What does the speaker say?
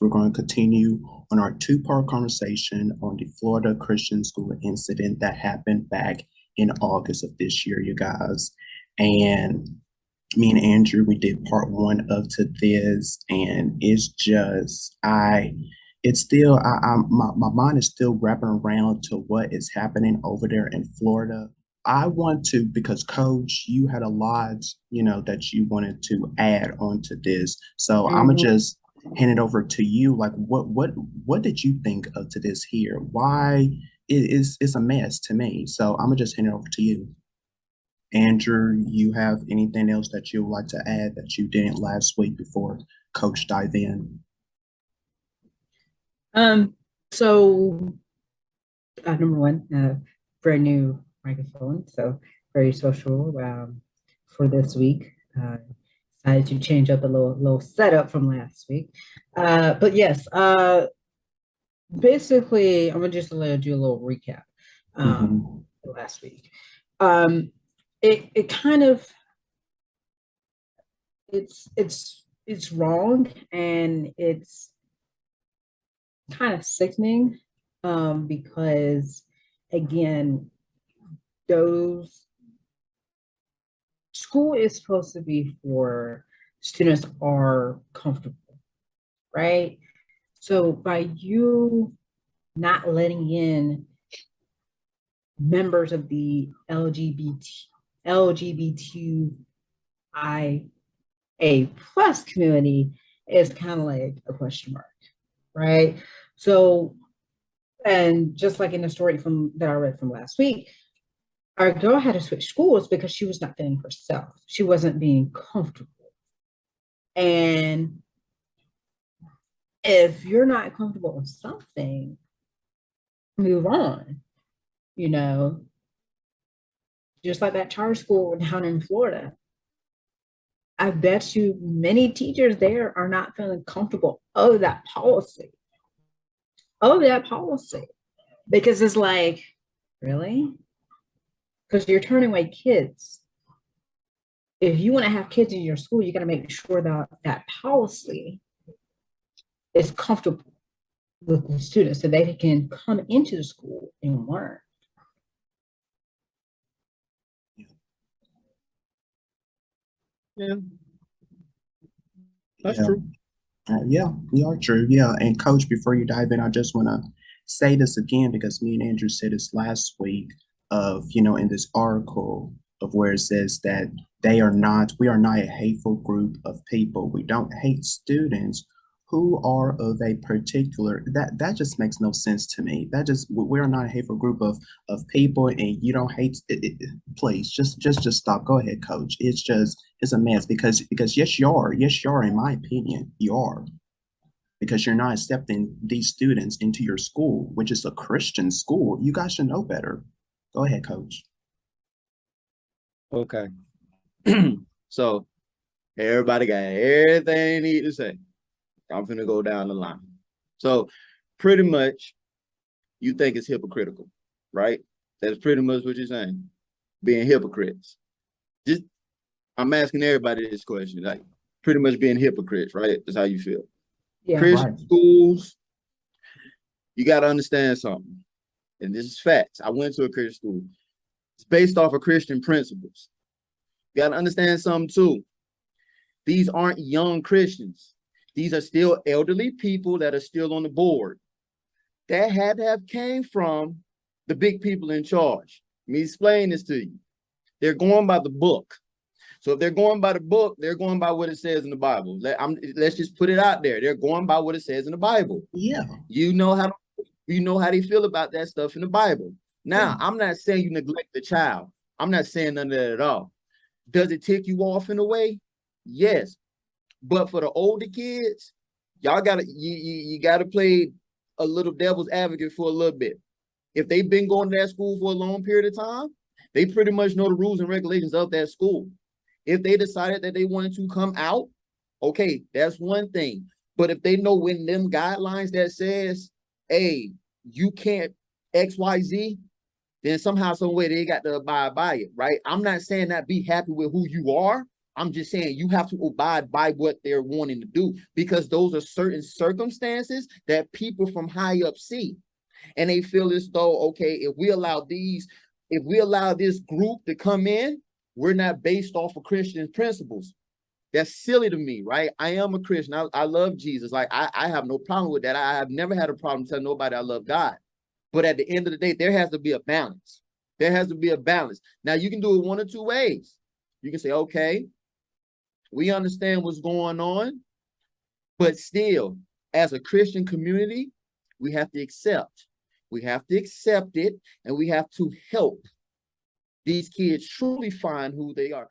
we're going to continue on our two-part conversation on the Florida Christian school incident that happened back in August of this year, you guys. And me and Andrew, we did part one of to this, and it's just it's still my mind is still wrapping around to what is happening over there in Florida. I want to, because Coach, you had a lot, that you wanted to add on to this. So I'm gonna Mhm. just hand it over to you. Like, what did you think of to this here? Why it's a mess to me. So I'm gonna just hand it over to you. Andrew, you have anything else that you would like to add that you didn't last week before Coach dive in? Um, so number one, brand new microphone, so very social for this week. Decided to change up a little setup from last week. But yes, basically, I'm gonna just do a little recap Hmm. last week. Um, it kind of it's wrong and it's kind of sickening because again, those school is supposed to be for students are comfortable, right? So by you not letting in members of the LGBTIA plus community is kind of like a question mark, right? So, and just like in the story from that I read from last week, our girl had to switch schools because she was not feeling herself. She wasn't being comfortable. And if you're not comfortable with something, move on, you know, just like that charter school down in Florida. I bet you many teachers there are not feeling comfortable of that policy, because it's like, really? Because you're turning away kids. If you want to have kids in your school, you got to make sure that that policy is comfortable with the students so they can come into the school and learn. Yeah, that's Yeah, true. yeah, you are true. Yeah, and Coach, before you dive in, I just want to say this again because me and Andrew said this last week of, in this article of where it says that we are not a hateful group of people. We don't hate students who are of a particular, that just makes no sense to me. That just, we are not a hateful group of people, and you don't hate please just stop. Go ahead, Coach. It's a mess because yes you are, in my opinion you are, because you're not accepting these students into your school, which is a Christian school. You guys should know better. Go ahead, Coach. Okay. So everybody got everything they need to say. I'm finna go down the line. So pretty much you think it's hypocritical, right? That's pretty much what you're saying. Being hypocrites. Just I'm asking everybody this question, like pretty much being hypocrites, right? That's how you feel. Yeah. Right. Christian schools, you got to understand something. And this is facts. I went to a Christian school. It's based off of Christian principles. You got to understand something too. These aren't young Christians. These are still elderly people that are still on the board. That had to have came from the big people in charge. Let me explain this to you. They're going by the book. So if they're going by the book, they're going by what it says in the Bible. Let's just put it out there. They're going by what it says in the Bible. Yeah. You know how they feel about that stuff in the Bible. Now, Yeah. I'm not saying you neglect the child. I'm not saying none of that at all. Does it tick you off in a way? Yes. But for the older kids, y'all gotta you gotta play a little devil's advocate for a little bit. If they've been going to that school for a long period of time, they pretty much know the rules and regulations of that school. If they decided that they wanted to come out, okay, that's one thing. But if they know when them guidelines that says, hey, you can't XYZ, then somehow, some way they got to abide by it, right? I'm not saying that be happy with who you are, I'm just saying you have to abide by what they're wanting to do, because those are certain circumstances that people from high up see. And they feel as though, okay, if we allow this group to come in, we're not based off of Christian principles. That's silly to me, right? I am a Christian. I love Jesus. Like, I have no problem with that. I have never had a problem telling nobody I love God. But at the end of the day, there has to be a balance. There has to be a balance. Now, you can do it one or two ways. You can say, okay, we understand what's going on, but still, as a Christian community, we have to accept. We have to accept it, and we have to help these kids truly find who they are.